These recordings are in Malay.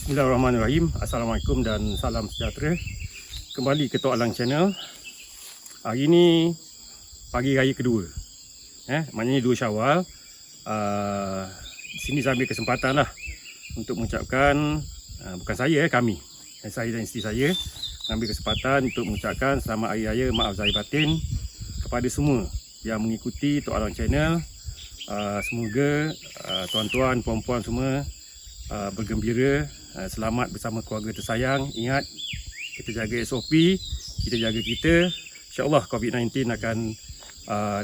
Bismillahirrahmanirrahim. Assalamualaikum dan salam sejahtera. Kembali ke Tok Alang Channel. Hari ini pagi raya kedua. Maknanya 2 Syawal. Di sini saya ambil kesempatan lah untuk mengucapkan, bukan saya, kami. Saya dan isteri saya ambil kesempatan untuk mengucapkan selamat hari raya maaf zahir batin kepada semua yang mengikuti Tok Alang Channel. Semoga tuan-tuan, puan-puan semua bergembira, selamat bersama keluarga tersayang. Ingat, kita jaga SOP, kita jaga kita. InsyaAllah COVID-19 akan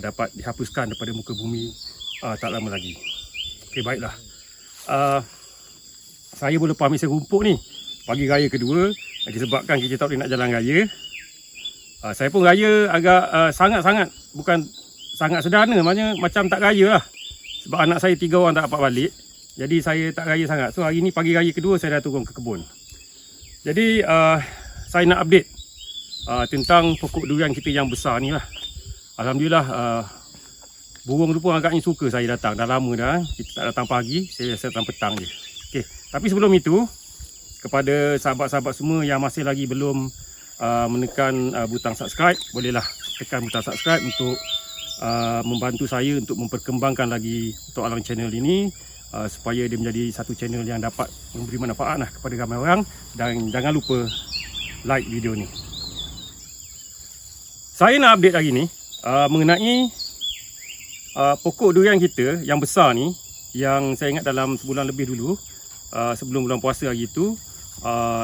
dapat dihapuskan daripada muka bumi tak lama lagi. Okey, baiklah. Saya boleh pamit serumpuk ni pagi raya kedua disebabkan kita tak boleh nak jalan raya. Saya pun raya agak sangat-sangat, bukan sangat sederhana, maknanya macam tak raya lah. Sebab anak saya 3 orang tak dapat balik. Jadi saya tak raya sangat. So hari ni pagi raya kedua saya dah turun ke kebun. Jadi saya nak update tentang pokok durian kita yang besar ni lah. Alhamdulillah burung tu pun agaknya suka saya datang. Dah lama dah. Kita tak datang pagi, saya datang petang je. Okay. Tapi sebelum itu, kepada sahabat-sahabat semua yang masih lagi belum menekan butang subscribe, bolehlah tekan butang subscribe untuk membantu saya untuk memperkembangkan lagi Tok Alang Channel ini, supaya dia menjadi satu channel yang dapat memberi manfaat lah kepada ramai orang. Dan jangan lupa like video ni. Saya nak update hari ni mengenai pokok durian kita yang besar ni, yang saya ingat dalam sebulan lebih dulu, sebelum bulan puasa hari itu,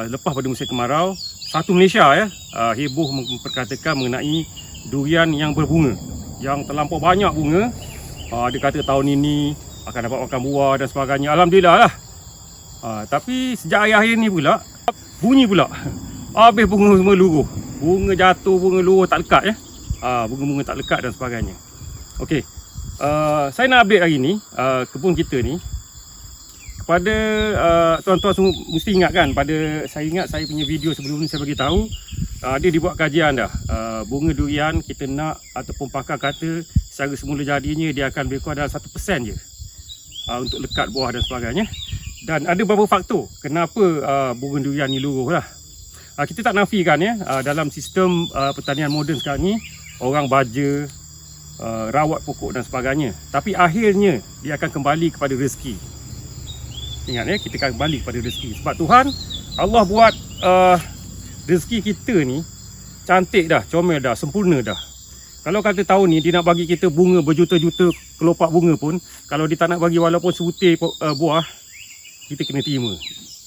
lepas pada musim kemarau, satu Malaysia heboh memperkatakan mengenai durian yang berbunga, yang terlampau banyak bunga. Dia kata tahun ini akan dapat makan buah dan sebagainya. Alhamdulillah lah. Tapi sejak akhir-akhir ni pula, bunyi pula. Habis bunga semua luruh. Bunga jatuh, bunga luruh tak lekat bunga-bunga tak lekat dan sebagainya. Okey. Saya nak update hari ni kebun kita ni. Kepada tuan-tuan semua mesti ingat kan, saya ingat saya punya video sebelum ni saya bagi tahu, dia dibuat kajian dah. Bunga durian kita nak, ataupun pakar kata secara semula jadinya dia akan lebih kurang dalam 1% je untuk lekat buah dan sebagainya. Dan ada beberapa faktor kenapa bunga durian ni luruh lah. Kita tak nafikan dalam sistem pertanian moden sekarang ni, orang baja, rawat pokok dan sebagainya. Tapi akhirnya dia akan kembali kepada rezeki. Ingat kita akan kembali kepada rezeki. Sebab Tuhan Allah buat rezeki kita ni cantik dah, comel dah, sempurna dah. Kalau kata tahun ni dia nak bagi kita bunga berjuta-juta kelopak bunga pun, kalau dia tak nak bagi walaupun sebutir buah, kita kena terima.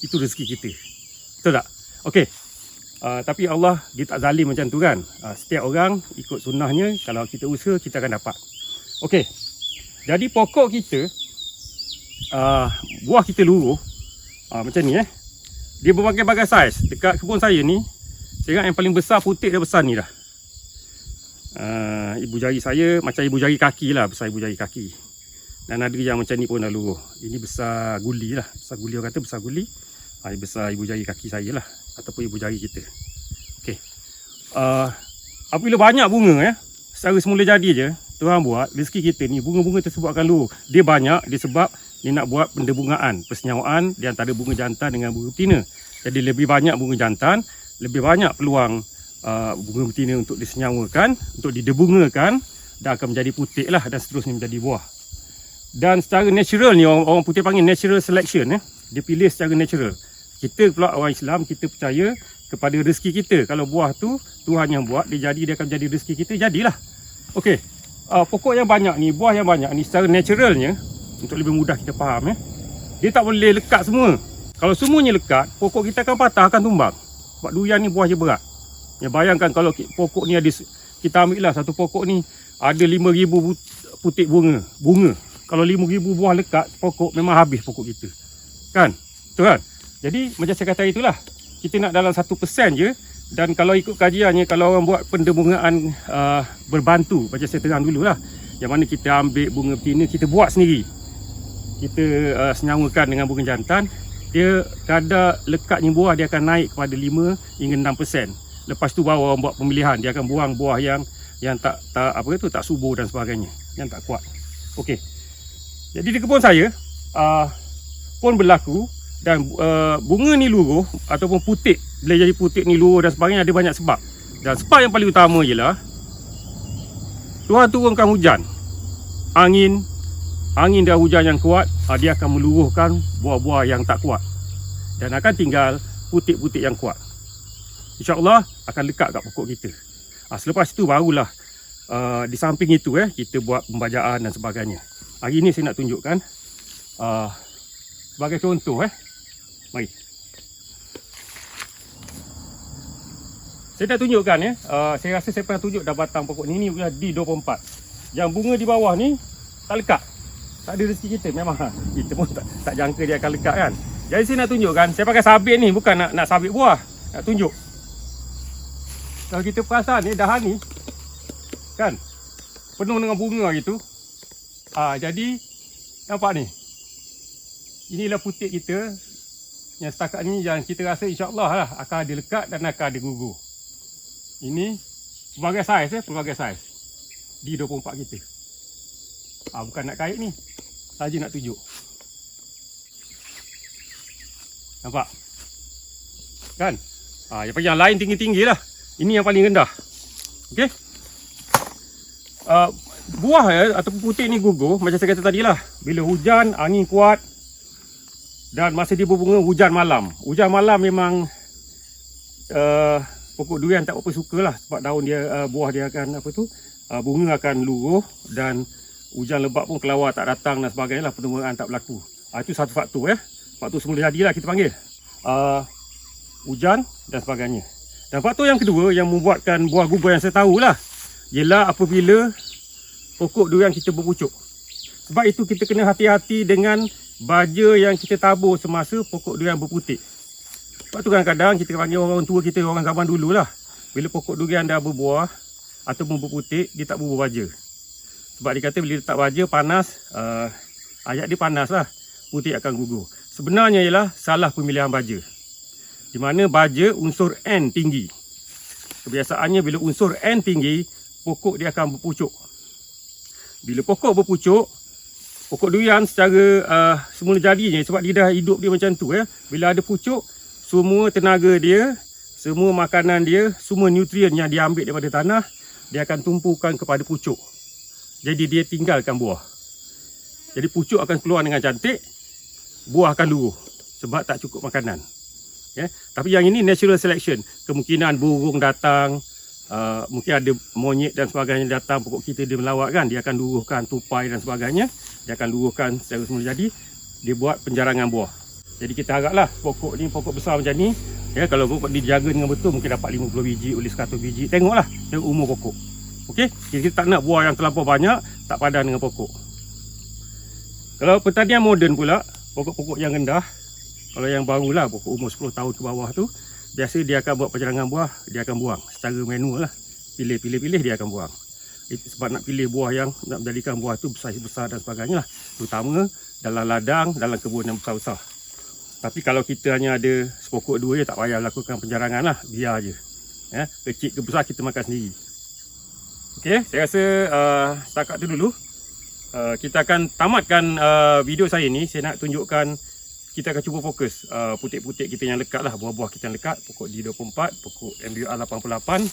Itu rezeki kita. Betul tak? Okey. Tapi Allah dia tak zalim macam tu kan. Setiap orang ikut sunnahnya. Kalau kita usaha, kita akan dapat. Okey. Jadi pokok kita, buah kita luruh macam ni Dia berbagai-bagai saiz. Dekat kebun saya ni, saya ingat yang paling besar putik dia besar ni dah. Ibu jari saya macam ibu jari kaki lah, besar ibu jari kaki. Dan ada yang macam ni pun dah luruh. Ini besar guli lah, besar guli, orang kata besar guli. Besar ibu jari kaki saya lah, ataupun ibu jari kita. Okey. Apabila banyak bunga secara semula jadi je Tuhan buat rezeki kita ni, bunga-bunga tersebut akan luruh. Dia banyak disebab dia nak buat pendebungaan, persenyawaan di antara bunga jantan dengan bunga betina. Jadi lebih banyak bunga jantan, lebih banyak peluang bunga betina untuk disenyawakan, untuk didebungakan, dan akan menjadi putik lah, dan seterusnya menjadi buah. Dan secara natural ni, orang putih panggil natural selection. Dia pilih secara natural. Kita pula orang Islam, kita percaya kepada rezeki kita. Kalau buah tu Tuhan yang buat, dia jadi, dia akan menjadi rezeki kita, jadilah. Okey. Pokok yang banyak ni, buah yang banyak ni, secara naturalnya, untuk lebih mudah kita faham dia tak boleh lekat semua. Kalau semuanya lekat, pokok kita akan patah, akan tumbang. Sebab durian ni buah je berat. Bayangkan kalau pokok ni ada, kita ambil lah satu pokok ni ada 5,000 putik bunga. Kalau 5,000 buah lekat pokok, memang habis pokok kita. Kan? Betul kan? Jadi macam saya kata itulah, kita nak dalam 1% je. Dan kalau ikut kajiannya, kalau orang buat pendebungaan berbantu, macam saya terang dulu lah, yang mana kita ambil bunga betina, kita buat sendiri, kita senyawakan dengan bunga jantan, dia kadar lekatnya buah dia akan naik kepada 5 hingga 6%. Lepas tu baru orang buat pemilihan, dia akan buang buah yang tak subur dan sebagainya, yang tak kuat. Okey. Jadi di kebun saya pun berlaku Dan bunga ni luruh ataupun putik, bila jadi putik ni luruh dan sebagainya, ada banyak sebab. Dan sebab yang paling utama ialah Tuhan turunkan hujan, angin dan hujan yang kuat, dia akan meluruhkan buah-buah yang tak kuat dan akan tinggal putik-putik yang kuat. InsyaAllah akan lekat kat pokok kita. Selepas itu barulah di samping itu kita buat pembajaan dan sebagainya. Hari ini saya nak tunjukkan sebagai contoh. Mari. Saya dah tunjukkan saya rasa saya pernah tunjuk dah batang pokok ni sudah D24. Yang bunga di bawah ni tak lekat. Tak ada rezeki kita memang. Kita pun tak jangka dia akan lekat kan. Jadi saya nak tunjukkan, saya pakai sabit ni bukan nak sabit buah, nak tunjuk. Kalau kita perasan ni dahan ni kan penuh dengan bunga gitu. Jadi nampak ni. Inilah putik kita yang setakat ni yang kita rasa insya-Allah lah akan ada lekat dan akan ada gugur. Ini pelbagai saiz pelbagai saiz. D24 kita. Bukan nak kait ni. Saja nak tunjuk. Nampak? Kan? Yang lain tinggi-tinggi lah. Ini yang paling rendah. Okey? Buah ataupun putik ni gugur macam saya kata tadi lah. Bila hujan, angin kuat dan masa dia berbunga hujan malam. Hujan malam memang pokok durian tak apa suka lah sebab daun dia, buah dia akan bunga akan luruh dan hujan lebat pun kelawar tak datang dan sebagainya lah, penurunan tak berlaku. Itu satu faktor faktor semula jadilah kita panggil. Hujan dan sebagainya. Dan faktor yang kedua yang membuatkan buah gugur yang saya tahulah ialah apabila pokok durian kita berpucuk. Sebab itu kita kena hati-hati dengan baja yang kita tabur semasa pokok durian berputik. Sebab tu kadang-kadang kita panggil orang tua kita, orang zaman dulu lah. Bila pokok durian dah berbuah ataupun berputik, dia tak bubur baja. Sebab dia kata bila letak baja panas, ayat dia panas lah, putik akan gugur. Sebenarnya ialah salah pemilihan baja. Di mana baja unsur N tinggi. Kebiasaannya bila unsur N tinggi, pokok dia akan berpucuk. Bila pokok berpucuk, pokok durian secara semula jadinya, sebab dia dah hidup dia macam tu bila ada pucuk, semua tenaga dia, semua makanan dia, semua nutrien yang dia ambil daripada tanah, dia akan tumpukan kepada pucuk. Jadi dia tinggalkan buah. Jadi pucuk akan keluar dengan cantik, buah akan luruh sebab tak cukup makanan. Tapi yang ini natural selection. Kemungkinan burung datang, mungkin ada monyet dan sebagainya datang, pokok kita dia melawat kan, dia akan luruhkan tupai dan sebagainya. Dia akan luruhkan secara semula jadi, dia buat penjarangan buah. Jadi kita haraplah pokok ni, pokok besar macam ni, kalau pokok dijaga dengan betul mungkin dapat 50 biji, oleh 100 biji. Tengoklah dengan umur pokok. Okey, kita tak nak buah yang terlampau banyak, tak padan dengan pokok. Kalau pertanian moden pula, pokok-pokok yang rendah, kalau yang barulah pokok umur 10 tahun ke bawah tu, biasa dia akan buat penjarangan buah, dia akan buang secara manual lah. Pilih dia akan buang. Sebab nak pilih buah yang nak menjadikan buah tu besar dan sebagainya lah. Terutama dalam ladang, dalam kebun yang besar-besar. Tapi kalau kita hanya ada sepokok dua je, tak payah lakukan penjarangan lah, biar je. Kecil ke besar kita makan sendiri. Okey, saya rasa setakat tu dulu. Kita akan tamatkan video saya ni. Saya nak tunjukkan, kita akan cuba fokus putik-putik kita yang lekat lah, buah-buah kita yang lekat, pokok D24, pokok MBR 88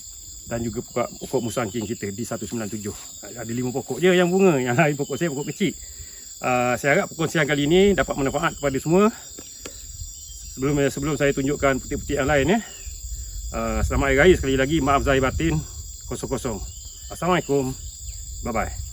dan juga pokok musangking kita D197. Ada 5 pokok je yang bunga, yang lain pokok saya pokok kecil. Saya harap perkongsian kali ini dapat manfaat kepada semua. Sebelum saya tunjukkan putik-putik yang lain selamat hari raya sekali lagi, maaf zahir batin, kosong-kosong. Assalamualaikum, bye bye.